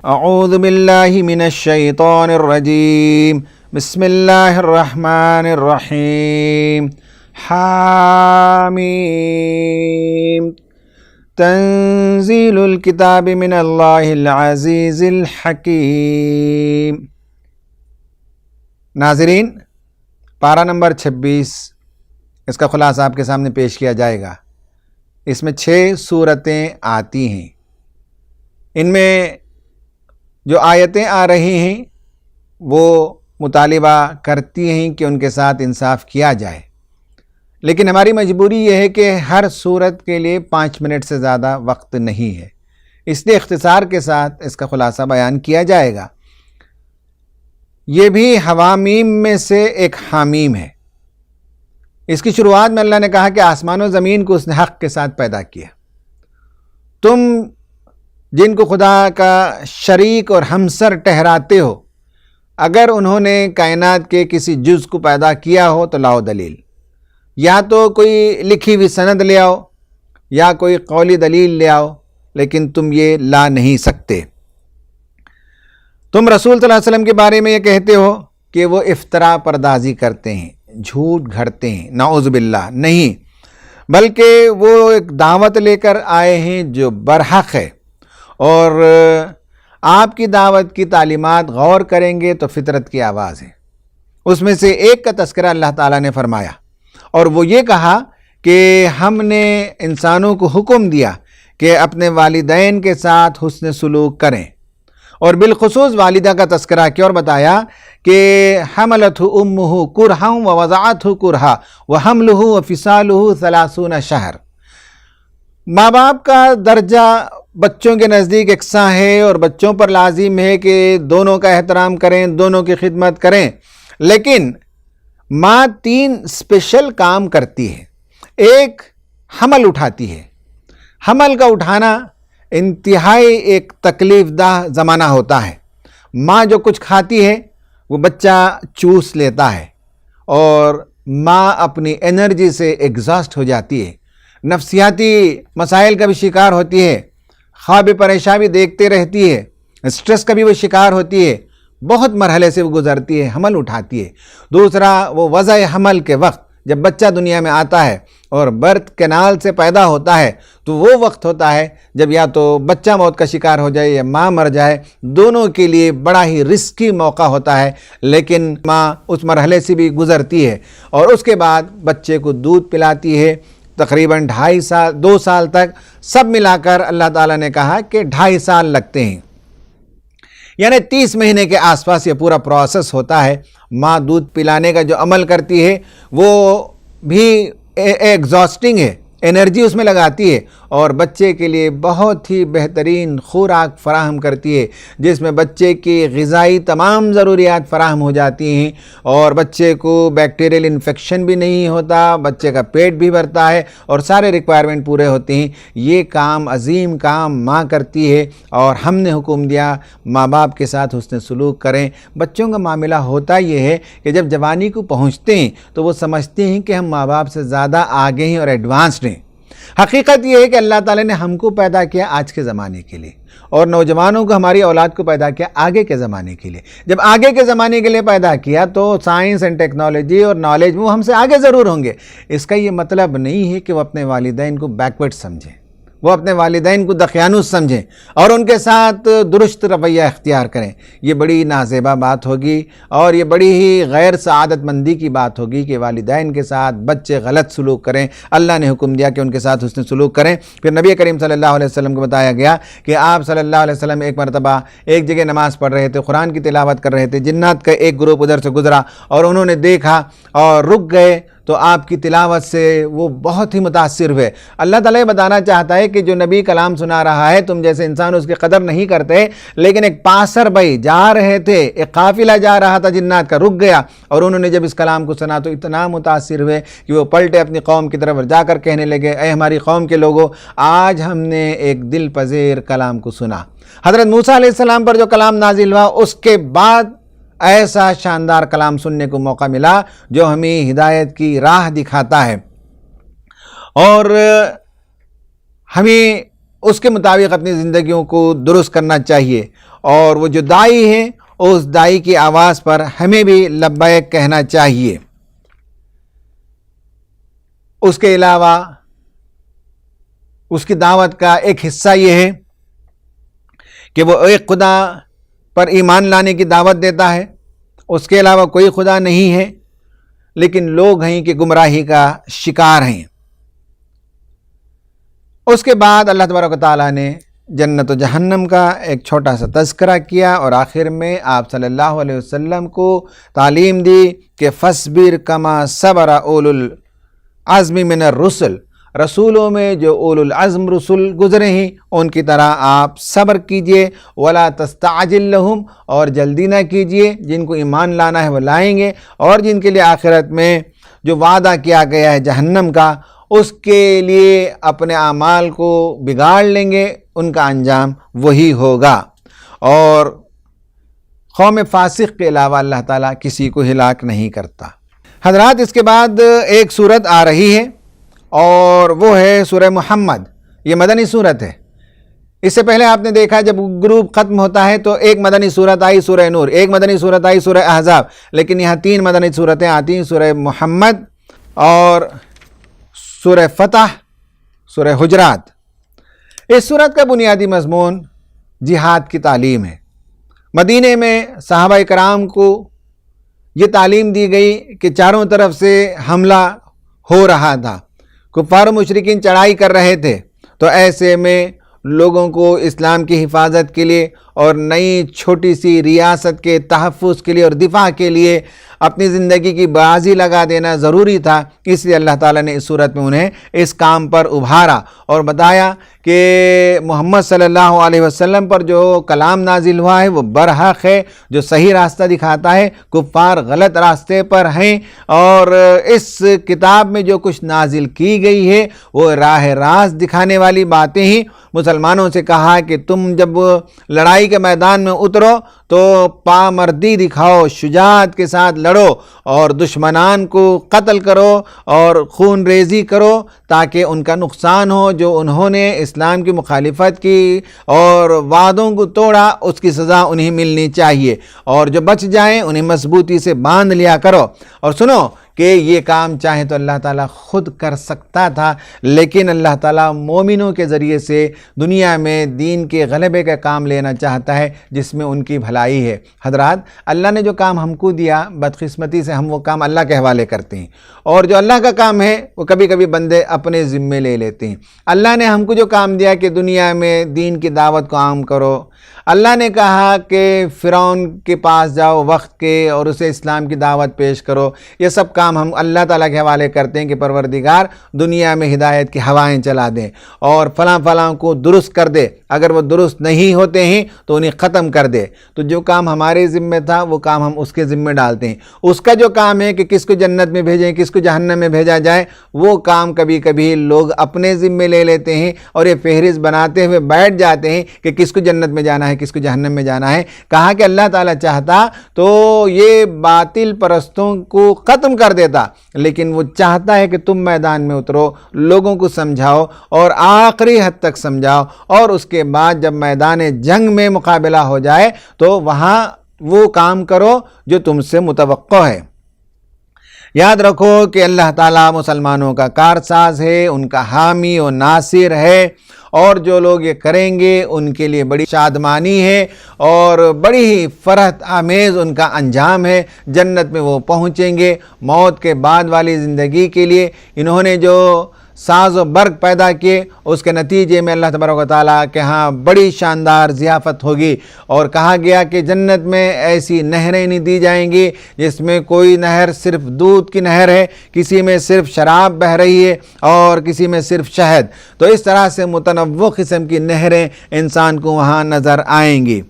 اعوذ باللہ من الشیطان الرجیم بسم اللہ الرحمن الرحیم حامیم تنزیل الکتاب من اللہ العزیز الحکیم۔ ناظرین، پارہ نمبر 26 اس کا خلاصہ آپ کے سامنے پیش کیا جائے گا۔ اس میں 6 صورتیں آتی ہیں۔ ان میں جو آیتیں آ رہی ہیں وہ مطالبہ کرتی ہیں کہ ان کے ساتھ انصاف کیا جائے، لیکن ہماری مجبوری یہ ہے کہ ہر صورت کے لیے 5 منٹ سے زیادہ وقت نہیں ہے، اس لیے اختصار کے ساتھ اس کا خلاصہ بیان کیا جائے گا۔ یہ بھی حوامیم میں سے ایک حامیم ہے۔ اس کی شروعات میں اللہ نے کہا کہ آسمان و زمین کو اس نے حق کے ساتھ پیدا کیا۔ تم جن کو خدا کا شریک اور ہمسر ٹہراتے ہو، اگر انہوں نے کائنات کے کسی جز کو پیدا کیا ہو تو لاؤ دلیل، یا تو کوئی لکھی ہوئی سند لے آؤ یا کوئی قولی دلیل لے آؤ، لیکن تم یہ لا نہیں سکتے۔ تم رسول صلی اللہ علیہ وسلم کے بارے میں یہ کہتے ہو کہ وہ افترا پردازی کرتے ہیں، جھوٹ گھڑتے ہیں، نعوذ باللہ، نہیں، بلکہ وہ ایک دعوت لے کر آئے ہیں جو برحق ہے، اور آپ کی دعوت کی تعلیمات غور کریں گے تو فطرت کی آواز ہے۔ اس میں سے ایک کا تذکرہ اللہ تعالیٰ نے فرمایا، اور وہ یہ کہا کہ ہم نے انسانوں کو حکم دیا کہ اپنے والدین کے ساتھ حسن سلوک کریں، اور بالخصوص والدہ کا تذکرہ کیا اور بتایا کہ حملتہ امہ کرہا ووضعتہ کرہا وحملہ وفصالہ 30 شہر۔ ماں باپ کا درجہ بچوں کے نزدیک یکساں ہے، اور بچوں پر لازم ہے کہ دونوں کا احترام کریں، دونوں کی خدمت کریں، لیکن ماں 3 اسپیشل کام کرتی ہے۔ ایک، حمل اٹھاتی ہے۔ حمل کا اٹھانا انتہائی ایک تکلیف دہ زمانہ ہوتا ہے۔ ماں جو کچھ کھاتی ہے وہ بچہ چوس لیتا ہے، اور ماں اپنی انرجی سے ایگزاسٹ ہو جاتی ہے، نفسیاتی مسائل کا بھی شکار ہوتی ہے، خواب پریشان بھی دیکھتے رہتی ہے، اسٹریس کا بھی وہ شکار ہوتی ہے، بہت مرحلے سے وہ گزرتی ہے، حمل اٹھاتی ہے۔ دوسرا، وہ وضع حمل کے وقت جب بچہ دنیا میں آتا ہے اور برتھ کینال سے پیدا ہوتا ہے تو وہ وقت ہوتا ہے جب یا تو بچہ موت کا شکار ہو جائے یا ماں مر جائے، دونوں کے لیے بڑا ہی رسکی موقع ہوتا ہے، لیکن ماں اس مرحلے سے بھی گزرتی ہے، اور اس کے بعد بچے کو دودھ پلاتی ہے تقریباً 2.5 سال 2 سال تک، سب ملا کر اللہ تعالیٰ نے کہا کہ 2.5 سال لگتے ہیں، یعنی 30 مہینے کے آس پاس یہ پورا پروسیس ہوتا ہے۔ ماں دودھ پلانے کا جو عمل کرتی ہے وہ بھی ایگزاسٹنگ ہے، انرجی اس میں لگاتی ہے، اور بچے کے لیے بہت ہی بہترین خوراک فراہم کرتی ہے، جس میں بچے کی غذائی تمام ضروریات فراہم ہو جاتی ہیں، اور بچے کو بیکٹیریل انفیکشن بھی نہیں ہوتا، بچے کا پیٹ بھی بھرتا ہے، اور سارے ریکوائرمنٹ پورے ہوتے ہیں۔ یہ کام، عظیم کام ماں کرتی ہے، اور ہم نے حکم دیا ماں باپ کے ساتھ حسن سلوک کریں۔ بچوں کا معاملہ ہوتا یہ ہے کہ جب جوانی کو پہنچتے ہیں تو وہ سمجھتے ہیں کہ ہم ماں باپ سے زیادہ آگے ہیں اور ایڈوانسڈ ہیں۔ حقیقت یہ ہے کہ اللہ تعالیٰ نے ہم کو پیدا کیا آج کے زمانے کے لیے، اور نوجوانوں کو، ہماری اولاد کو پیدا کیا آگے کے زمانے کے لیے۔ جب آگے کے زمانے کے لیے پیدا کیا تو سائنس اینڈ ٹیکنالوجی اور نالج وہ ہم سے آگے ضرور ہوں گے۔ اس کا یہ مطلب نہیں ہے کہ وہ اپنے والدین کو بیکورڈ سمجھیں، وہ اپنے والدین کو دقیانوس سمجھیں اور ان کے ساتھ درست رویہ اختیار کریں۔ یہ بڑی نازیبا بات ہوگی، اور یہ بڑی ہی غیر سعادت مندی کی بات ہوگی کہ والدین کے ساتھ بچے غلط سلوک کریں۔ اللہ نے حکم دیا کہ ان کے ساتھ حسن سلوک کریں۔ پھر نبی کریم صلی اللہ علیہ وسلم کو بتایا گیا کہ آپ صلی اللہ علیہ وسلم ایک مرتبہ ایک جگہ نماز پڑھ رہے تھے، قرآن کی تلاوت کر رہے تھے، جنات کا ایک گروپ ادھر سے گزرا اور انہوں نے دیکھا اور رک گئے، تو آپ کی تلاوت سے وہ بہت ہی متاثر ہوئے۔ اللہ تعالیٰ بتانا چاہتا ہے کہ جو نبی کلام سنا رہا ہے، تم جیسے انسان اس کی قدر نہیں کرتے، لیکن ایک پاسر بھائی جا رہے تھے، ایک قافلہ جا رہا تھا جنات کا، رک گیا، اور انہوں نے جب اس کلام کو سنا تو اتنا متاثر ہوئے کہ وہ پلٹے اپنی قوم کی طرف جا کر کہنے لگے، اے ہماری قوم کے لوگوں، آج ہم نے ایک دل پذیر کلام کو سنا۔ حضرت موسیٰ علیہ السلام پر جو کلام نازل ہوا، اس کے بعد ایسا شاندار کلام سننے کو موقع ملا جو ہمیں ہدایت کی راہ دکھاتا ہے، اور ہمیں اس کے مطابق اپنی زندگیوں کو درست کرنا چاہیے، اور وہ جو داعی ہیں اس داعی کی آواز پر ہمیں بھی لبیک کہنا چاہیے۔ اس کے علاوہ اس کی دعوت کا ایک حصہ یہ ہے کہ وہ ایک خدا پر ایمان لانے کی دعوت دیتا ہے، اس کے علاوہ کوئی خدا نہیں ہے، لیکن لوگ ہیں کہ گمراہی کا شکار ہیں۔ اس کے بعد اللہ تبارک و تعالیٰ نے جنت و جہنم کا ایک چھوٹا سا تذکرہ کیا، اور آخر میں آپ صلی اللہ علیہ وسلم کو تعلیم دی کہ فَاصْبِرْ كَمَا صَبَرَ أُولُو الْعَزْمِ مِنَ الرُّسُلِ، رسولوں میں جو اولو العزم رسول گزرے ہیں ان کی طرح آپ صبر کیجئے، وَلَا تَسْتَعْجِلْ لَهُمْ، اور جلدی نہ کیجئے، جن کو ایمان لانا ہے وہ لائیں گے، اور جن کے لیے آخرت میں جو وعدہ کیا گیا ہے جہنم کا، اس کے لیے اپنے اعمال کو بگاڑ لیں گے، ان کا انجام وہی ہوگا۔ اور قوم فاسق کے علاوہ اللہ تعالیٰ کسی کو ہلاک نہیں کرتا۔ حضرات، اس کے بعد ایک سورت آ رہی ہے اور وہ ہے سورہ محمد۔ یہ مدنی سورت ہے۔ اس سے پہلے آپ نے دیکھا جب گروپ ختم ہوتا ہے تو ایک مدنی سورت آئی سورہ نور، ایک مدنی سورت آئی سورہ احزاب، لیکن یہاں 3 مدنی سورتیں آتی ہیں، سورہ محمد اور سورہ فتح، سورہ حجرات۔ اس سورت کا بنیادی مضمون جہاد کی تعلیم ہے۔ مدینے میں صحابہ کرام کو یہ تعلیم دی گئی کہ چاروں طرف سے حملہ ہو رہا تھا، کفار و مشرکین چڑھائی کر رہے تھے، تو ایسے میں لوگوں کو اسلام کی حفاظت کے لیے اور نئی چھوٹی سی ریاست کے تحفظ کے لیے اور دفاع کے لیے اپنی زندگی کی بازی لگا دینا ضروری تھا۔ اس لیے اللہ تعالیٰ نے اس صورت میں انہیں اس کام پر ابھارا اور بتایا کہ محمد صلی اللہ علیہ وسلم پر جو کلام نازل ہوا ہے وہ برحق ہے، جو صحیح راستہ دکھاتا ہے، کفار غلط راستے پر ہیں، اور اس کتاب میں جو کچھ نازل کی گئی ہے وہ راہ راست دکھانے والی باتیں ہی۔ مسلمانوں سے کہا کہ تم جب لڑائی کے میدان میں اترو تو پامردی دکھاؤ، شجاعت کے ساتھ لڑو اور دشمنان کو قتل کرو اور خون ریزی کرو تاکہ ان کا نقصان ہو، جو انہوں نے اسلام کی مخالفت کی اور وعدوں کو توڑا اس کی سزا انہیں ملنی چاہیے، اور جو بچ جائیں انہیں مضبوطی سے باندھ لیا کرو۔ اور سنو کہ یہ کام چاہے تو اللہ تعالیٰ خود کر سکتا تھا، لیکن اللہ تعالیٰ مومنوں کے ذریعے سے دنیا میں دین کے غلبے کا کام لینا چاہتا ہے جس میں ان کی بھلائی ہے۔ حضرات، اللہ نے جو کام ہم کو دیا، بدقسمتی سے ہم وہ کام اللہ کے حوالے کرتے ہیں، اور جو اللہ کا کام ہے وہ کبھی کبھی بندے اپنے ذمے لے لیتے ہیں۔ اللہ نے ہم کو جو کام دیا کہ دنیا میں دین کی دعوت کو عام کرو، اللہ نے کہا کہ فرعون کے پاس جاؤ وقت کے اور اسے اسلام کی دعوت پیش کرو، یہ سب کام ہم اللہ تعالیٰ کے حوالے کرتے ہیں کہ پروردگار دنیا میں ہدایت کی ہوائیں چلا دیں اور فلاں فلاں کو درست کر دے، اگر وہ درست نہیں ہوتے ہیں تو انہیں ختم کر دے۔ تو جو کام ہمارے ذمے تھا وہ کام ہم اس کے ذمے ڈالتے ہیں۔ اس کا جو کام ہے کہ کس کو جنت میں بھیجیں، کس کو جہنم میں بھیجا جائے، وہ کام کبھی کبھی لوگ اپنے ذمے لے لیتے ہیں اور یہ فہرست بناتے ہوئے بیٹھ جاتے ہیں کہ کس کو جنت میں جانا ہے، کس کو جہنم میں جانا ہے۔ کہا کہ اللہ تعالیٰ چاہتا تو یہ باطل پرستوں کو ختم کر دیتا، لیکن وہ چاہتا ہے کہ تم میدان میں اترو، لوگوں کو سمجھاؤ اور آخری حد تک سمجھاؤ، اور اس کے بعد جب میدان جنگ میں مقابلہ ہو جائے تو وہاں وہ کام کرو جو تم سے متوقع ہے۔ یاد رکھو کہ اللہ تعالیٰ مسلمانوں کا کارساز ہے، ان کا حامی و ناصر ہے، اور جو لوگ یہ کریں گے ان کے لیے بڑی شادمانی ہے اور بڑی ہی فرحت آمیز ان کا انجام ہے۔ جنت میں وہ پہنچیں گے۔ موت کے بعد والی زندگی کے لیے انہوں نے جو ساز و برق پیدا کیے، اس کے نتیجے میں اللہ تبارک و تعالیٰ کے ہاں بڑی شاندار ضیافت ہوگی، اور کہا گیا کہ جنت میں ایسی نہریں نہیں دی جائیں گی جس میں کوئی نہر صرف دودھ کی نہر ہے، کسی میں صرف شراب بہہ رہی ہے اور کسی میں صرف شہد۔ تو اس طرح سے متنوع قسم کی نہریں انسان کو وہاں نظر آئیں گی۔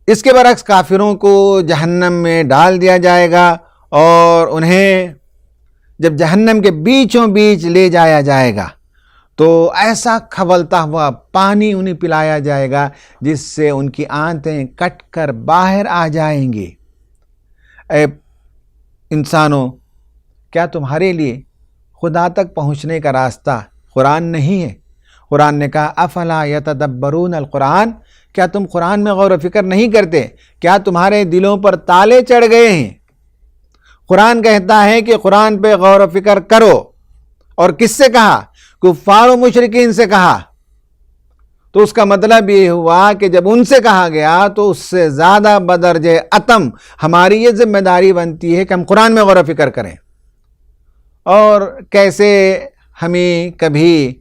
اس کے برعکس کافروں کو جہنم میں ڈال دیا جائے گا، اور انہیں جب جہنم کے بیچوں بیچ لے جایا جائے گا تو ایسا کھولتا ہوا پانی انہیں پلایا جائے گا جس سے ان کی آنتیں کٹ کر باہر آ جائیں گی۔ اے انسانوں، کیا تمہارے لیے خدا تک پہنچنے کا راستہ قرآن نہیں ہے؟ قرآن نے کہا افلا یتدبرون القرآن، کیا تم قرآن میں غور و فکر نہیں کرتے؟ کیا تمہارے دلوں پر تالے چڑھ گئے ہیں؟ قرآن کہتا ہے کہ قرآن پہ غور و فکر کرو، اور کس سے کہا؟ کفار و مشرکین سے کہا۔ تو اس کا مطلب یہ ہوا کہ جب ان سے کہا گیا تو اس سے زیادہ بدرجہ اتم ہماری یہ ذمہ داری بنتی ہے کہ ہم قرآن میں غور و فکر کریں۔ اور کیسے ہمیں کبھی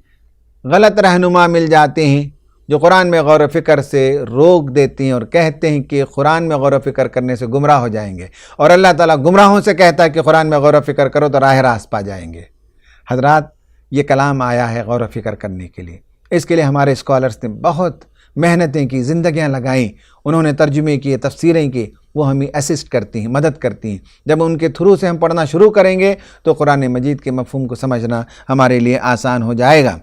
غلط رہنما مل جاتے ہیں جو قرآن میں غور و فکر سے روک دیتے ہیں اور کہتے ہیں کہ قرآن میں غور و فکر کرنے سے گمراہ ہو جائیں گے، اور اللہ تعالیٰ گمراہوں سے کہتا ہے کہ قرآن میں غور و فکر کرو تو راہ راست پا جائیں گے۔ حضرات، یہ کلام آیا ہے غور و فکر کرنے کے لیے، اس کے لیے ہمارے اسکالرز نے بہت محنتیں کی، زندگیاں لگائیں، انہوں نے ترجمے کیے، تفسیریں کی، وہ ہمیں اسسٹ کرتی ہیں، مدد کرتی ہیں۔ جب ان کے تھرو سے ہم پڑھنا شروع کریں گے تو قرآن مجید کے مفہوم کو سمجھنا ہمارے لیے آسان ہو جائے گا۔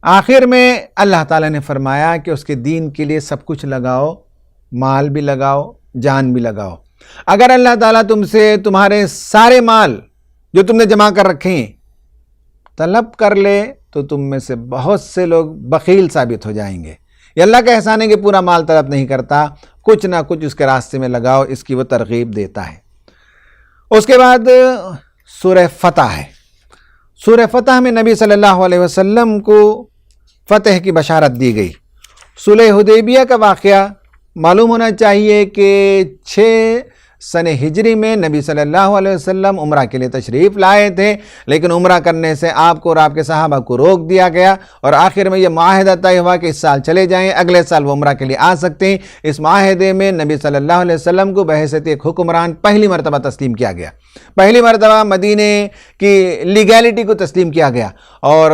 آخر میں اللہ تعالیٰ نے فرمایا کہ اس کے دین کے لیے سب کچھ لگاؤ، مال بھی لگاؤ، جان بھی لگاؤ۔ اگر اللہ تعالیٰ تم سے تمہارے سارے مال جو تم نے جمع کر رکھے ہیں طلب کر لے تو تم میں سے بہت سے لوگ بخیل ثابت ہو جائیں گے۔ یہ اللہ کا احسان ہے کہ پورا مال طلب نہیں کرتا، کچھ نہ کچھ اس کے راستے میں لگاؤ، اس کی وہ ترغیب دیتا ہے۔ اس کے بعد سورہ فتح ہے۔ سورہ فتح میں نبی صلی اللہ علیہ وسلم کو فتح کی بشارت دی گئی۔ صلح حدیبیہ کا واقعہ معلوم ہونا چاہیے کہ 6 سن ہجری میں نبی صلی اللہ علیہ وسلم عمرہ کے لیے تشریف لائے تھے، لیکن عمرہ کرنے سے آپ کو اور آپ کے صحابہ کو روک دیا گیا، اور آخر میں یہ معاہدہ طے ہوا کہ اس سال چلے جائیں، اگلے سال وہ عمرہ کے لیے آ سکتے ہیں۔ اس معاہدے میں نبی صلی اللہ علیہ وسلم کو بحیثیت ایک حکمران پہلی مرتبہ تسلیم کیا گیا، پہلی مرتبہ مدینے کی لیگیلٹی کو تسلیم کیا گیا، اور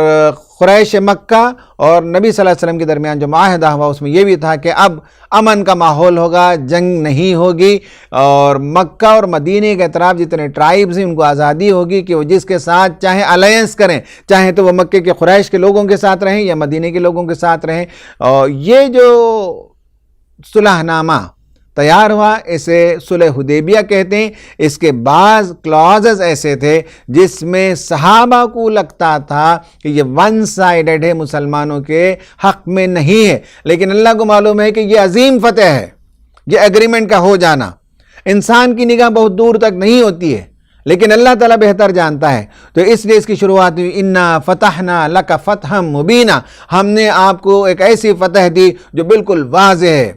قریش مکہ اور نبی صلی اللہ علیہ وسلم کے درمیان جو معاہدہ ہوا اس میں یہ بھی تھا کہ اب امن کا ماحول ہوگا، جنگ نہیں ہوگی، اور مکہ اور مدینے کے اطراف جتنے ٹرائبز ہیں ان کو آزادی ہوگی کہ وہ جس کے ساتھ چاہے الائنس کریں، چاہے تو وہ مکے کے قریش کے لوگوں کے ساتھ رہیں یا مدینے کے لوگوں کے ساتھ رہیں۔ اور یہ جو صلح نامہ تیار ہوا اسے صلح حدیبیہ کہتے ہیں۔ اس کے بعض کلازز ایسے تھے جس میں صحابہ کو لگتا تھا کہ یہ ون سائیڈڈ ہے، مسلمانوں کے حق میں نہیں ہے، لیکن اللہ کو معلوم ہے کہ یہ عظیم فتح ہے، یہ ایگریمنٹ کا ہو جانا۔ انسان کی نگاہ بہت دور تک نہیں ہوتی ہے، لیکن اللہ تعالیٰ بہتر جانتا ہے، تو اس لیے اس کی شروعات ہوئی انا فتحنا لک فتحا مبینا، ہم نے آپ کو ایک ایسی فتح دی جو بالکل واضح ہے۔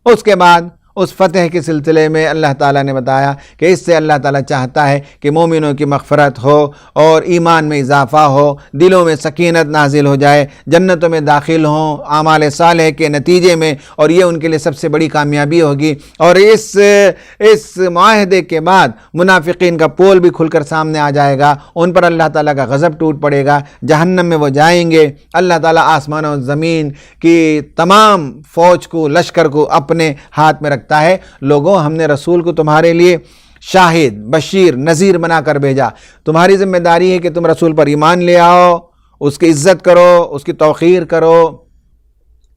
اس کے بعد اس فتح کے سلسلے میں اللہ تعالیٰ نے بتایا کہ اس سے اللہ تعالیٰ چاہتا ہے کہ مومنوں کی مغفرت ہو اور ایمان میں اضافہ ہو، دلوں میں سکینت نازل ہو جائے، جنتوں میں داخل ہوں اعمال صالح کے نتیجے میں، اور یہ ان کے لیے سب سے بڑی کامیابی ہوگی۔ اور اس معاہدے کے بعد منافقین کا پول بھی کھل کر سامنے آ جائے گا، ان پر اللہ تعالیٰ کا غضب ٹوٹ پڑے گا، جہنم میں وہ جائیں گے۔ اللہ تعالیٰ آسمان و زمین کی تمام فوج کو، لشکر کو اپنے ہاتھ میں رکھتا ہے۔ لوگوں، ہم نے رسول کو تمہارے لیے شاہد، بشیر، نذیر بنا کر بھیجا، تمہاری ذمہ داری ہے کہ تم رسول پر ایمان لے آؤ، اس کی عزت کرو، اس کی توقیر کرو،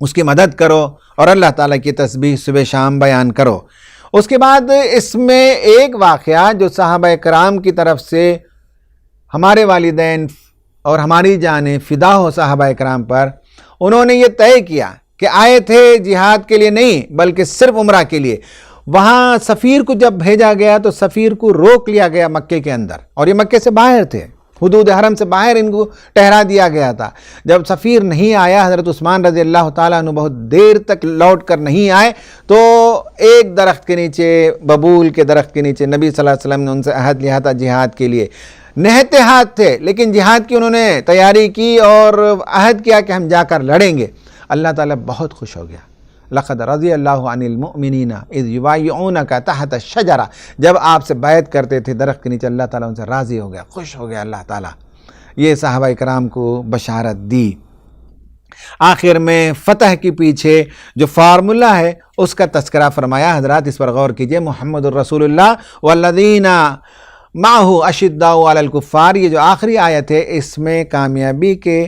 اس کی مدد کرو، اور اللہ تعالیٰ کی تسبیح صبح شام بیان کرو۔ اس کے بعد اس میں ایک واقعہ جو صحابہ کرام کی طرف سے ہمارے والدین اور ہماری جانیں فدا ہو صحابہ کرام پر، انہوں نے یہ طے کیا کہ آئے تھے جہاد کے لیے نہیں بلکہ صرف عمرہ کے لیے۔ وہاں سفیر کو جب بھیجا گیا تو سفیر کو روک لیا گیا مکے کے اندر، اور یہ مکے سے باہر تھے، حدود حرم سے باہر ان کو ٹھہرا دیا گیا تھا۔ جب سفیر نہیں آیا، حضرت عثمان رضی اللہ تعالیٰ عنہ بہت دیر تک لوٹ کر نہیں آئے، تو ایک درخت کے نیچے، ببول کے درخت کے نیچے نبی صلی اللہ علیہ وسلم نے ان سے عہد لیا تھا جہاد کے لیے۔ نہتے ہاتھ تھے لیکن جہاد کی انہوں نے تیاری کی اور عہد کیا کہ ہم جا کر لڑیں گے۔ اللہ تعالیٰ بہت خوش ہو گیا۔ لقد رضی اللہ عن المؤمنین اذ یبایعونک تحت الشجرہ، جب آپ سے بیعت کرتے تھے درخت کے نیچے، اللہ تعالیٰ ان سے راضی ہو گیا، خوش ہو گیا اللہ تعالیٰ۔ یہ صحابہ کرام کو بشارت دی۔ آخر میں فتح کے پیچھے جو فارمولہ ہے اس کا تذکرہ فرمایا۔ حضرات اس پر غور کیجئے، محمد الرسول اللہ والذین معہ اشداء علی الکفار، یہ جو آخری آیت ہے اس میں کامیابی کے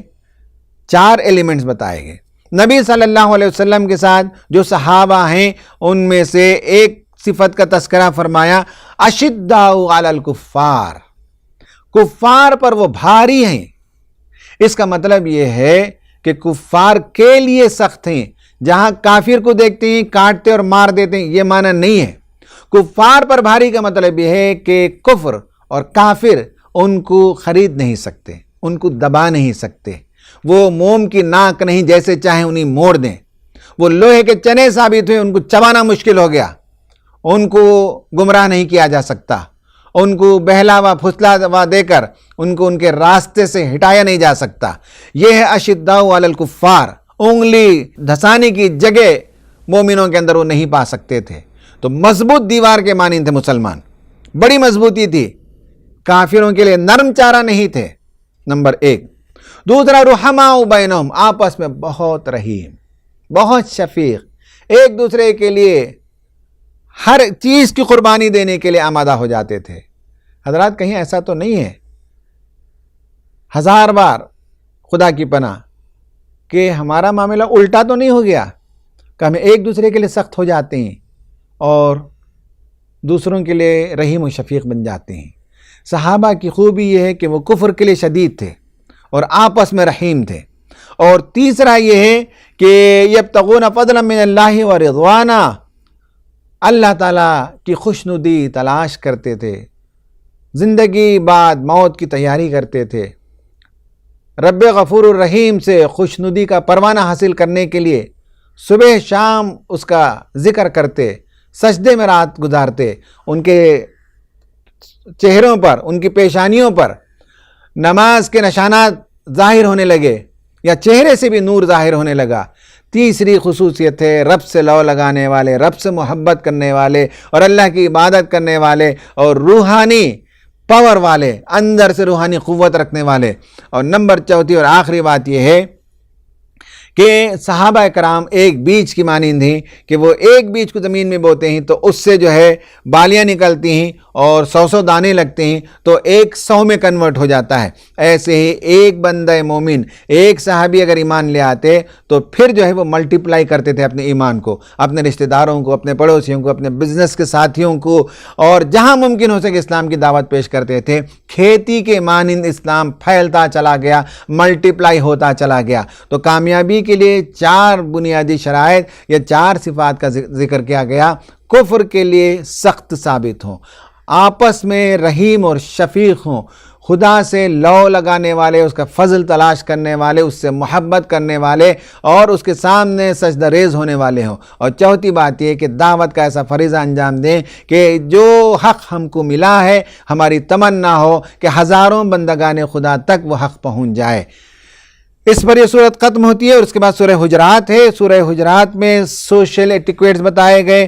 4 ایلیمنٹس بتائے گئے۔ نبی صلی اللہ علیہ وسلم کے ساتھ جو صحابہ ہیں ان میں سے ایک صفت کا تذکرہ فرمایا، اشداء علی الکفار، کفار پر وہ بھاری ہیں، اس کا مطلب یہ ہے کہ کفار کے لیے سخت ہیں. جہاں کافر کو دیکھتے ہیں کاٹتے اور مار دیتے ہیں، یہ معنی نہیں ہے. کفار پر بھاری کا مطلب یہ ہے کہ کفر اور کافر ان کو خرید نہیں سکتے، ان کو دبا نہیں سکتے. وہ موم کی ناک نہیں، جیسے چاہیں انہیں موڑ دیں. وہ لوہے کے چنے ثابت ہوئے، ان کو چبانا مشکل ہو گیا. ان کو گمراہ نہیں کیا جا سکتا، ان کو بہلاوا پھسلاوا دے کر ان کو ان کے راستے سے ہٹایا نہیں جا سکتا. یہ ہے اشداء علی الکفار. انگلی دھسانے کی جگہ مومنوں کے اندر وہ نہیں پا سکتے تھے. تو مضبوط دیوار کے مانند تھے مسلمان، بڑی مضبوطی تھی. کافروں کے لیے نرم چارہ نہیں تھے، نمبر 1. دوسرا، رحماء بینہم، آپس میں بہت رحیم، بہت شفیق، ایک دوسرے کے لیے ہر چیز کی قربانی دینے کے لیے آمادہ ہو جاتے تھے. حضرات کہیں ایسا تو نہیں ہے 1000 بار خدا کی پناہ کہ ہمارا معاملہ الٹا تو نہیں ہو گیا کہ ہم ایک دوسرے کے لیے سخت ہو جاتے ہیں اور دوسروں کے لیے رحیم و شفیق بن جاتے ہیں. صحابہ کی خوبی یہ ہے کہ وہ کفر کے لیے شدید تھے اور آپس میں رحیم تھے. اور تیسرا یہ ہے کہ یبتغون فضلا من اللہ ورضوانا، اللہ تعالیٰ کی خوشنودی تلاش کرتے تھے، زندگی بعد موت کی تیاری کرتے تھے. رب غفور الرحیم سے خوشنودی کا پروانہ حاصل کرنے کے لیے صبح شام اس کا ذکر کرتے، سجدے میں رات گزارتے. ان کے چہروں پر، ان کی پیشانیوں پر نماز کے نشانات ظاہر ہونے لگے یا چہرے سے بھی نور ظاہر ہونے لگا. تیسری خصوصیت ہے رب سے لو لگانے والے، رب سے محبت کرنے والے اور اللہ کی عبادت کرنے والے اور روحانی پاور والے، اندر سے روحانی قوت رکھنے والے. اور نمبر 4 اور آخری بات یہ ہے کہ صحابہ کرام ایک بیج کی مانند ہیں کہ وہ ایک بیج کو زمین میں بوتے ہیں تو اس سے جو ہے بالیاں نکلتی ہیں اور 100 دانے لگتے ہیں تو 100 میں کنورٹ ہو جاتا ہے. ایسے ہی ایک بندہ مومن، ایک صحابی اگر ایمان لے آتے تو پھر جو ہے وہ ملٹیپلائی کرتے تھے اپنے ایمان کو، اپنے رشتہ داروں کو، اپنے پڑوسیوں کو، اپنے بزنس کے ساتھیوں کو، اور جہاں ممکن ہو سکے اسلام کی دعوت پیش کرتے تھے. کھیتی کے مانند اسلام پھیلتا چلا گیا، ملٹیپلائی ہوتا چلا گیا. تو کامیابی کے لیے 4 بنیادی شرائط یا 4 صفات کا ذکر کیا گیا. کفر کے لیے سخت ثابت ہوں، آپس میں رحیم اور شفیق ہوں، خدا سے لو لگانے والے، اس کا فضل تلاش کرنے والے، اس سے محبت کرنے والے اور اس کے سامنے سجدہ ریز ہونے والے ہوں. اور چوتھی بات یہ کہ دعوت کا ایسا فریضہ انجام دیں کہ جو حق ہم کو ملا ہے ہماری تمنا ہو کہ ہزاروں بندگان خدا تک وہ حق پہنچ جائے. اس پر یہ صورت ختم ہوتی ہے اور اس کے بعد سورہ حجرات ہے. سورہ حجرات میں سوشل ایٹیکیٹس بتائے گئے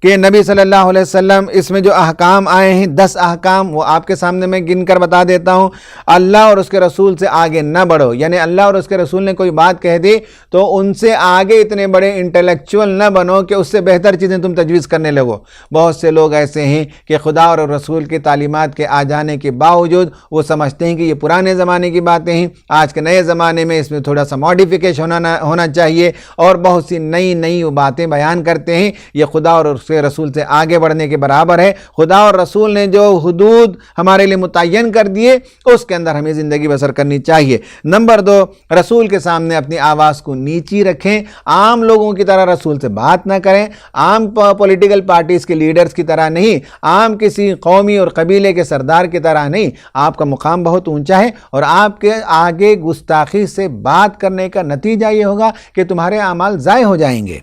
کہ نبی صلی اللہ علیہ وسلم اس میں جو احکام آئے ہیں 10 احکام وہ آپ کے سامنے میں گن کر بتا دیتا ہوں. اللہ اور اس کے رسول سے آگے نہ بڑھو، یعنی اللہ اور اس کے رسول نے کوئی بات کہہ دی تو ان سے آگے اتنے بڑے انٹلیکچول نہ بنو کہ اس سے بہتر چیزیں تم تجویز کرنے لگو. بہت سے لوگ ایسے ہیں کہ خدا اور رسول کی تعلیمات کے آ جانے کے باوجود وہ سمجھتے ہیں کہ یہ پرانے زمانے کی باتیں ہیں، آج کے نئے زمانے میں اس میں تھوڑا سا ماڈیفیکیشن ہونا چاہیے، اور بہت سی نئی باتیں بیان کرتے ہیں. یہ خدا اور اس کے رسول سے آگے بڑھنے کے برابر ہے. خدا اور رسول نے جو حدود ہمارے لیے متعین کر دیے اس کے اندر ہمیں زندگی بسر کرنی چاہیے. نمبر 2، رسول کے سامنے اپنی آواز کو نیچی رکھیں، عام لوگوں کی طرح رسول سے بات نہ کریں، عام پولیٹیکل پارٹیز کے لیڈرز کی طرح نہیں، عام کسی قومی اور قبیلے کے سردار کی طرح نہیں. آپ کا مقام بہت اونچا ہے اور آپ کے آگے گستاخی سے بات کرنے کا نتیجہ یہ ہوگا کہ تمہارے اعمال ضائع ہو جائیں گے.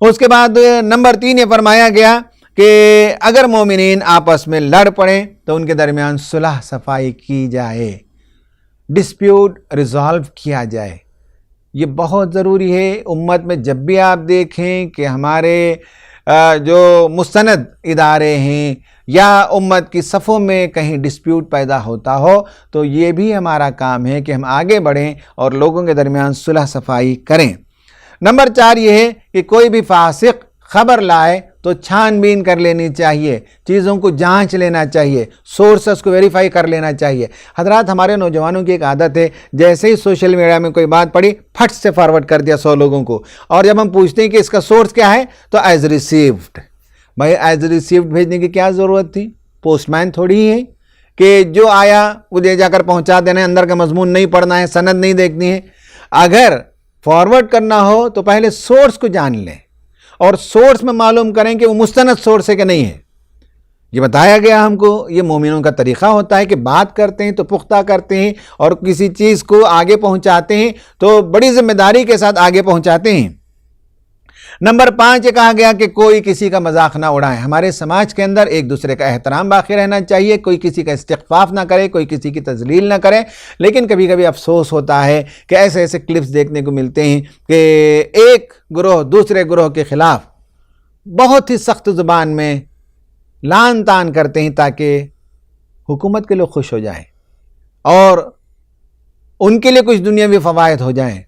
اس کے بعد نمبر 3 یہ فرمایا گیا کہ اگر مومنین آپس میں لڑ پڑیں تو ان کے درمیان صلح صفائی کی جائے، ڈسپیوٹ ریزالو کیا جائے. یہ بہت ضروری ہے. امت میں جب بھی آپ دیکھیں کہ ہمارے جو مستند ادارے ہیں یا امت کی صفوں میں کہیں ڈسپیوٹ پیدا ہوتا ہو تو یہ بھی ہمارا کام ہے کہ ہم آگے بڑھیں اور لوگوں کے درمیان صلح صفائی کریں. نمبر 4 یہ ہے کہ کوئی بھی فاسق خبر لائے تو چھان بین کر لینی چاہیے، چیزوں کو جانچ لینا چاہیے، سورسز کو ویریفائی کر لینا چاہیے. حضرات ہمارے نوجوانوں کی ایک عادت ہے، جیسے ہی سوشل میڈیا میں کوئی بات پڑی پھٹ سے فارورڈ کر دیا 100 لوگوں کو، اور جب ہم پوچھتے ہیں کہ اس کا سورس کیا ہے تو ایز ریسیوڈ. بھائی ایز ریسیوڈ بھیجنے کی کیا ضرورت تھی؟ پوسٹ مین تھوڑی ہی ہے. کہ جو آیا وہ لے جا کر پہنچا دینا ہے، اندر کا مضمون نہیں پڑھنا ہے، سند نہیں دیکھنی ہے۔ اگر فارورڈ کرنا ہو تو پہلے سورس کو جان لیں اور سورس میں معلوم کریں کہ وہ مستند سورس ہے کہ نہیں ہے۔ یہ بتایا گیا ہم کو، یہ مومنوں کا طریقہ ہوتا ہے کہ بات کرتے ہیں تو پختہ کرتے ہیں، اور کسی چیز کو آگے پہنچاتے ہیں تو بڑی ذمہ داری کے ساتھ آگے پہنچاتے ہیں۔ نمبر 5 یہ کہا گیا کہ کوئی کسی کا مذاق نہ اڑائے۔ ہمارے سماج کے اندر ایک دوسرے کا احترام باقی رہنا چاہیے، کوئی کسی کا استخفاف نہ کرے، کوئی کسی کی تذلیل نہ کرے۔ لیکن کبھی کبھی افسوس ہوتا ہے کہ ایسے ایسے کلپس دیکھنے کو ملتے ہیں کہ ایک گروہ دوسرے گروہ کے خلاف بہت ہی سخت زبان میں لعن طعن کرتے ہیں تاکہ حکومت کے لوگ خوش ہو جائیں اور ان کے لیے کچھ دنیاوی فوائد ہو جائیں،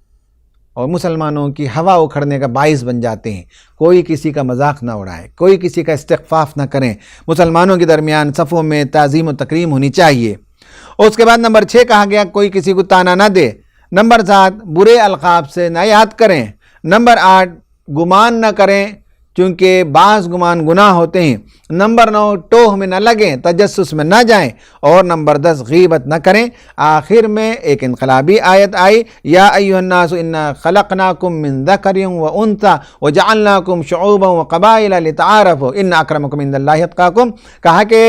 اور مسلمانوں کی ہوا اکھڑنے کا باعث بن جاتے ہیں۔ کوئی کسی کا مذاق نہ اڑائے، کوئی کسی کا استخفاف نہ کریں۔ مسلمانوں کے درمیان صفوں میں تعظیم و تکریم ہونی چاہیے۔ اس کے بعد نمبر 6 کہا گیا کوئی کسی کو طعنہ نہ دے۔ نمبر 7 برے القاب سے نہ یاد کریں۔ نمبر 8 گمان نہ کریں چونکہ بعض گمان گناہ ہوتے ہیں۔ نمبر 9 ٹوہ میں نہ لگیں، تجسس میں نہ جائیں۔ اور نمبر 10 غیبت نہ کریں۔ آخر میں ایک انقلابی آیت آئی، یا ایھا الناس انا خلقناکم من ذکر و انثی وجعلناکم شعوبا وقبائل لتعارفوا ان اکرمکم عند اللہ اتقاکم۔ کہا کہ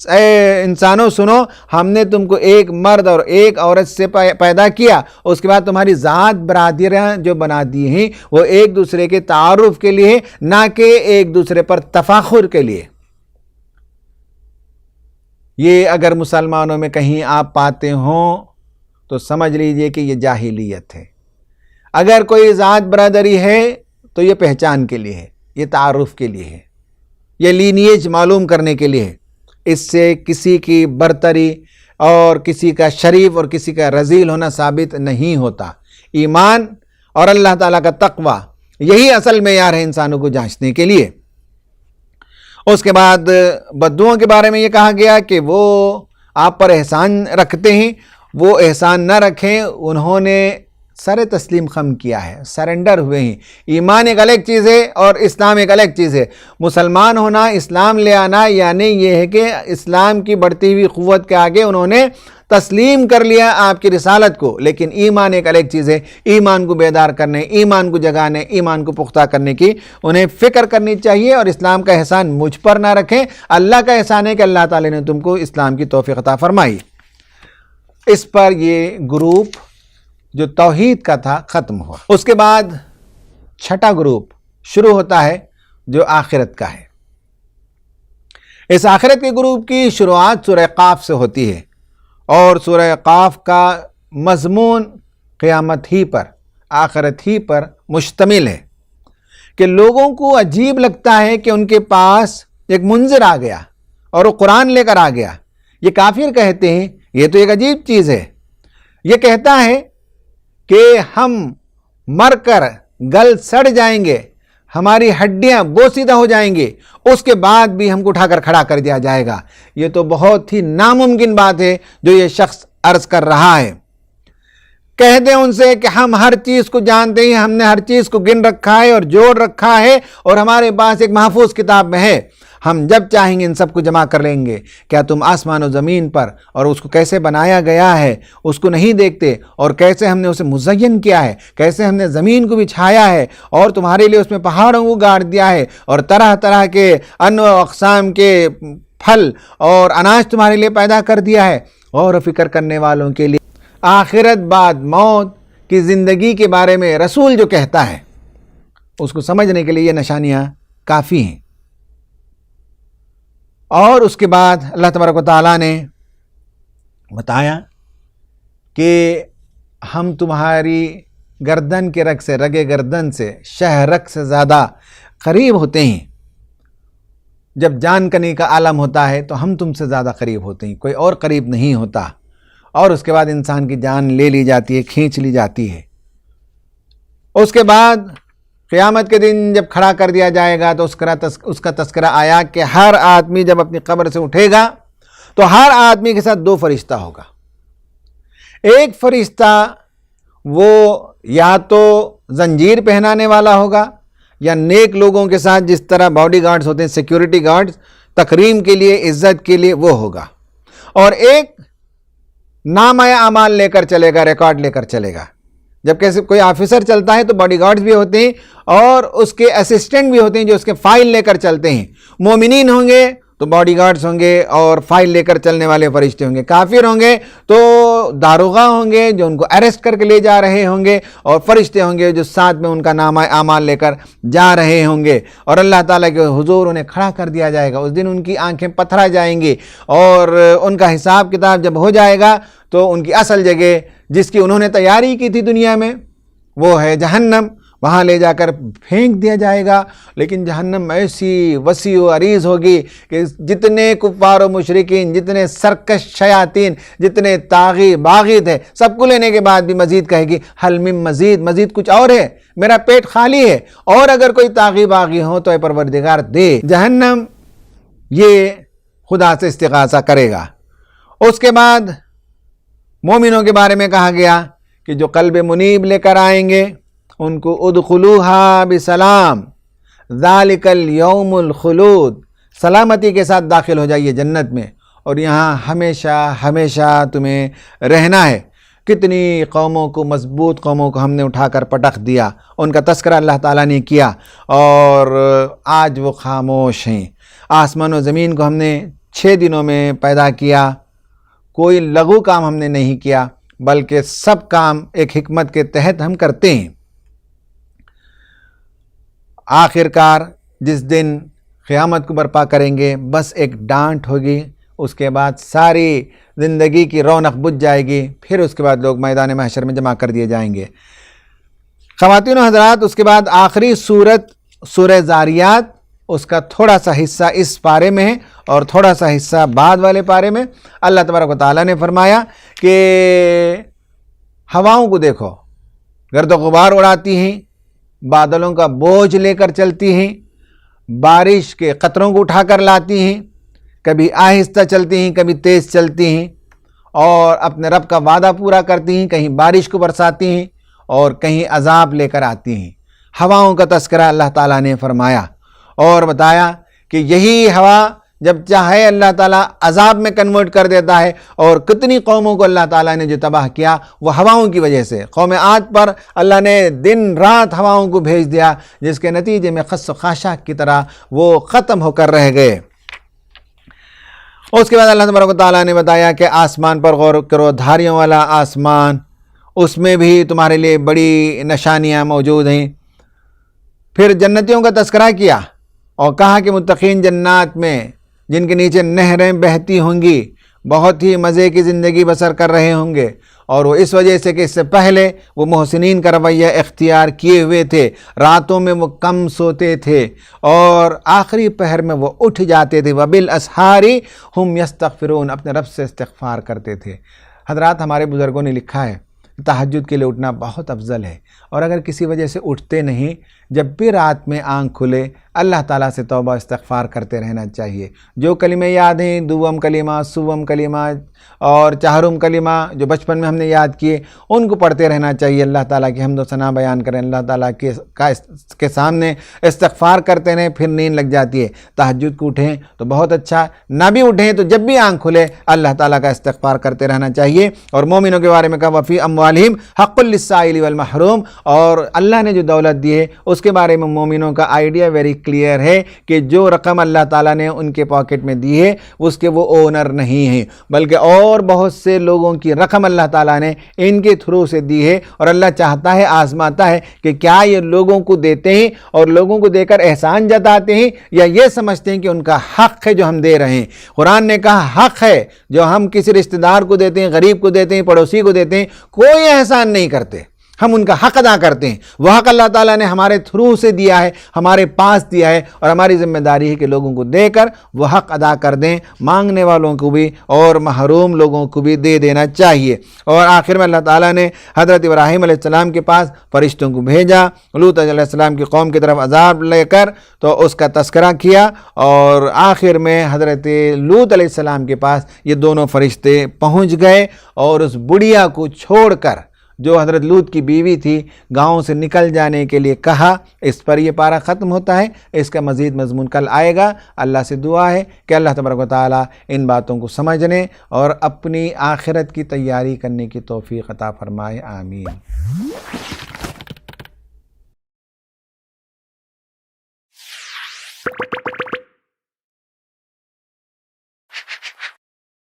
اے انسانوں سنو، ہم نے تم کو ایک مرد اور ایک عورت سے پیدا کیا، اس کے بعد تمہاری ذات برادریاں جو بنا دی ہیں وہ ایک دوسرے کے تعارف کے لیے، نہ کہ ایک دوسرے پر تفاخر کے لیے۔ یہ اگر مسلمانوں میں کہیں آپ پاتے ہوں تو سمجھ لیجئے کہ یہ جاہلیت ہے۔ اگر کوئی ذات برادری ہے تو یہ پہچان کے لیے ہے، یہ تعارف کے لیے ہے، یہ لینیج معلوم کرنے کے لیے ہے۔ اس سے کسی کی برتری اور کسی کا شریف اور کسی کا رذیل ہونا ثابت نہیں ہوتا۔ ایمان اور اللہ تعالیٰ کا تقوی یہی اصل معیار ہے انسانوں کو جانچنے کے لیے۔ اس کے بعد بدوؤں کے بارے میں یہ کہا گیا کہ وہ آپ پر احسان رکھتے ہیں، وہ احسان نہ رکھیں، انہوں نے سر تسلیم خم کیا ہے، سرنڈر ہوئے ہیں۔ ایمان ایک الگ چیز ہے اور اسلام ایک الگ چیز ہے۔ مسلمان ہونا، اسلام لے آنا، یعنی یہ ہے کہ اسلام کی بڑھتی ہوئی قوت کے آگے انہوں نے تسلیم کر لیا آپ کی رسالت کو۔ لیکن ایمان ایک الگ چیز ہے۔ ایمان کو بیدار کرنے، ایمان کو جگانے، ایمان کو پختہ کرنے کی انہیں فکر کرنی چاہیے، اور اسلام کا احسان مجھ پر نہ رکھیں۔ اللہ کا احسان ہے کہ اللہ تعالی نے تم کو اسلام کی توفیق عطا فرمائی۔ اس پر یہ گروپ جو توحید کا تھا ختم ہوا۔ اس کے بعد 6واں گروپ شروع ہوتا ہے جو آخرت کا ہے۔ اس آخرت کے گروپ کی شروعات سورہ قاف سے ہوتی ہے، اور سورہ قاف کا مضمون قیامت ہی پر، آخرت ہی پر مشتمل ہے، کہ لوگوں کو عجیب لگتا ہے کہ ان کے پاس ایک منذر آ گیا اور وہ قرآن لے کر آ گیا۔ یہ کافر کہتے ہیں یہ تو ایک عجیب چیز ہے۔ یہ کہتا ہے کہ ہم مر کر گل سڑ جائیں گے، ہماری ہڈیاں بوسیدہ ہو جائیں گی، اس کے بعد بھی ہم کو اٹھا کر کھڑا کر دیا جائے گا۔ یہ تو بہت ہی ناممکن بات ہے جو یہ شخص عرض کر رہا ہے۔ کہہ دیں ان سے کہ ہم ہر چیز کو جانتے ہیں، ہم نے ہر چیز کو گن رکھا ہے اور جوڑ رکھا ہے، اور ہمارے پاس ایک محفوظ کتاب میں ہے، ہم جب چاہیں گے ان سب کو جمع کر لیں گے۔ کیا تم آسمان و زمین پر اور اس کو کیسے بنایا گیا ہے اس کو نہیں دیکھتے، اور کیسے ہم نے اسے مزین کیا ہے، کیسے ہم نے زمین کو بچھایا ہے، اور تمہارے لیے اس میں پہاڑوں کو گاڑ دیا ہے، اور طرح طرح کے انواع و اقسام کے پھل اور اناج تمہارے لیے پیدا کر دیا ہے۔ اور فکر کرنے والوں کے لیے آخرت بعد موت کی زندگی کے بارے میں رسول جو کہتا ہے اس کو سمجھنے کے لیے یہ نشانیاں کافی ہیں۔ اور اس کے بعد اللہ تبارک و تعالیٰ نے بتایا کہ ہم تمہاری گردن کے رگ سے، رگ گردن سے، شہرک سے زیادہ قریب ہوتے ہیں۔ جب جان کنی کا عالم ہوتا ہے تو ہم تم سے زیادہ قریب ہوتے ہیں، کوئی اور قریب نہیں ہوتا۔ اور اس کے بعد انسان کی جان لے لی جاتی ہے، کھینچ لی جاتی ہے۔ اس کے بعد قیامت کے دن جب کھڑا کر دیا جائے گا تو اس کا تذکرہ آیا کہ ہر آدمی جب اپنی قبر سے اٹھے گا تو ہر آدمی کے ساتھ 2 فرشتہ ہوگا۔ ایک فرشتہ وہ یا تو زنجیر پہنانے والا ہوگا، یا نیک لوگوں کے ساتھ جس طرح باڈی گارڈز ہوتے ہیں، سیکیورٹی گارڈز، تکریم کے لیے، عزت کے لیے وہ ہوگا۔ اور ایک نامہ اعمال لے کر چلے گا، ریکارڈ لے کر چلے گا. جب کیسے کوئی آفیسر چلتا ہے تو باڈی گارڈز بھی ہوتے ہیں اور اس کے اسسٹنٹ بھی ہوتے ہیں جو اس کے فائل لے کر چلتے ہیں. مومنین ہوں گے تو باڈی گارڈز ہوں گے اور فائل لے کر چلنے والے فرشتے ہوں گے. کافر ہوں گے تو داروغہ ہوں گے جو ان کو اریسٹ کر کے لے جا رہے ہوں گے، اور فرشتے ہوں گے جو ساتھ میں ان کا نامہ اعمال لے کر جا رہے ہوں گے. اور اللہ تعالیٰ کے حضور انہیں کھڑا کر دیا جائے گا. اس دن ان کی آنکھیں پتھرا جائیں گی اور ان کا حساب کتاب جب ہو جائے گا تو ان کی اصل جگہ جس کی انہوں نے تیاری کی تھی دنیا میں وہ ہے جہنم، وہاں لے جا کر پھینک دیا جائے گا. لیکن جہنم ایسی وسیع و عریض ہوگی کہ جتنے کفار و مشرکین، جتنے سرکش شیاطین، جتنے طاغی باغی تھے، سب کو لینے کے بعد بھی مزید کہے گی حل من مزید، مزید کچھ اور ہے، میرا پیٹ خالی ہے، اور اگر کوئی طاغی باغی ہو تو اے پروردگار دے. جہنم یہ خدا سے استغاثہ کرے گا. اس کے بعد مومنوں کے بارے میں کہا گیا کہ جو قلب منیب لے کر آئیں گے ان کو ادخلوہا بسلام ذالک الیوم الخلود، سلامتی کے ساتھ داخل ہو جائیے جنت میں، اور یہاں ہمیشہ ہمیشہ تمہیں رہنا ہے. کتنی قوموں کو، مضبوط قوموں کو ہم نے اٹھا کر پٹخ دیا، ان کا تذکرہ اللہ تعالیٰ نے کیا اور آج وہ خاموش ہیں. آسمان و زمین کو ہم نے 6 دنوں میں پیدا کیا، کوئی لغو کام ہم نے نہیں کیا بلکہ سب کام ایک حکمت کے تحت ہم کرتے ہیں. آخر کار جس دن قیامت کو برپا کریں گے بس ایک ڈانٹ ہوگی، اس کے بعد ساری زندگی کی رونق بجھ جائے گی، پھر اس کے بعد لوگ میدان محشر میں جمع کر دیے جائیں گے. خواتین و حضرات، اس کے بعد آخری سورت سورہ زاریات، اس کا تھوڑا سا حصہ اس پارے میں ہے اور تھوڑا سا حصہ بعد والے پارے میں. اللہ تبارک و تعالیٰ نے فرمایا کہ ہواؤں کو دیکھو، گرد و غبار اڑاتی ہیں، بادلوں کا بوجھ لے کر چلتی ہیں، بارش کے قطروں کو اٹھا کر لاتی ہیں، کبھی آہستہ چلتی ہیں کبھی تیز چلتی ہیں، اور اپنے رب کا وعدہ پورا کرتی ہیں، کہیں بارش کو برساتی ہیں اور کہیں عذاب لے کر آتی ہیں. ہواؤں کا تذکرہ اللہ تعالیٰ نے فرمایا اور بتایا کہ یہی ہوا جب چاہے اللہ تعالیٰ عذاب میں کنورٹ کر دیتا ہے. اور کتنی قوموں کو اللہ تعالیٰ نے جو تباہ کیا وہ ہواؤں کی وجہ سے. قوم عاد پر اللہ نے دن رات ہواؤں کو بھیج دیا جس کے نتیجے میں خس و خاشاک کی طرح وہ ختم ہو کر رہ گئے. اس کے بعد اللہ تبارک و تعالیٰ نے بتایا کہ آسمان پر غور کرو، دھاریوں والا آسمان، اس میں بھی تمہارے لیے بڑی نشانیاں موجود ہیں. پھر جنتیوں کا تذکرہ کیا اور کہا کہ متقین جنات میں جن کے نیچے نہریں بہتی ہوں گی بہت ہی مزے کی زندگی بسر کر رہے ہوں گے، اور وہ اس وجہ سے کہ اس سے پہلے وہ محسنین کا رویہ اختیار کیے ہوئے تھے. راتوں میں وہ کم سوتے تھے اور آخری پہر میں وہ اٹھ جاتے تھے. وَبِالْأَسْحَارِ هُمْ يَسْتَغْفِرُونَ، اپنے رب سے استغفار کرتے تھے. حضرات، ہمارے بزرگوں نے لکھا ہے تہجد کے لیے اٹھنا بہت افضل ہے، اور اگر کسی وجہ سے اٹھتے نہیں، جب بھی رات میں آنکھ کھلے اللہ تعالیٰ سے توبہ استغفار کرتے رہنا چاہیے. جو کلمے یاد ہیں، دوم کلمہ، سوم کلمہ اور چہارم کلمہ جو بچپن میں ہم نے یاد کیے، ان کو پڑھتے رہنا چاہیے. اللہ تعالیٰ کی حمد و ثنا بیان کریں، اللہ تعالیٰ کے سامنے استغفار کرتے رہیں، پھر نیند لگ جاتی ہے. تہجد کو اٹھیں تو بہت اچھا، نہ بھی اٹھیں تو جب بھی آنکھ کھلے اللہ تعالیٰ کا استغفار کرتے رہنا چاہیے. اور مومنوں کے بارے میں کہا وفی اموالہم حق للسائل والمحروم، اور اللہ نے جو دولت دی ہے اس کے بارے میں مومنوں کا آئیڈیا ویری کلیئر ہے کہ جو رقم اللہ تعالیٰ نے ان کے پاکٹ میں دی ہے اس کے وہ اونر نہیں ہیں، بلکہ اور بہت سے لوگوں کی رقم اللہ تعالیٰ نے ان کے تھرو سے دی ہے. اور اللہ چاہتا ہے، آزماتا ہے کہ کیا یہ لوگوں کو دیتے ہیں اور لوگوں کو دے کر احسان جتاتے ہیں، یا یہ سمجھتے ہیں کہ ان کا حق ہے جو ہم دے رہے ہیں. قرآن نے کہا حق ہے جو ہم کسی رشتہ دار کو دیتے ہیں، غریب کو دیتے ہیں، پڑوسی کو دیتے ہیں، کوئی احسان نہیں کرتے، ہم ان کا حق ادا کرتے ہیں. وہ حق اللہ تعالیٰ نے ہمارے تھرو سے دیا ہے، ہمارے پاس دیا ہے، اور ہماری ذمہ داری ہے کہ لوگوں کو دے کر وہ حق ادا کر دیں. مانگنے والوں کو بھی اور محروم لوگوں کو بھی دے دینا چاہیے. اور آخر میں اللہ تعالیٰ نے حضرت ابراہیم علیہ السلام کے پاس فرشتوں کو بھیجا، لوط علیہ السلام کی قوم کی طرف عذاب لے کر، تو اس کا تذکرہ کیا. اور آخر میں حضرت لوط علیہ السلام کے پاس یہ دونوں فرشتے پہنچ گئے اور اس بڑھیا کو چھوڑ کر جو حضرت لوط کی بیوی تھی گاؤں سے نکل جانے کے لیے کہا، اس پر یہ پارہ ختم ہوتا ہے۔ اس کا مزید مضمون کل آئے گا۔ اللہ سے دعا ہے کہ اللہ تبارک و تعالی ان باتوں کو سمجھنے اور اپنی آخرت کی تیاری کرنے کی توفیق عطا فرمائے، آمین۔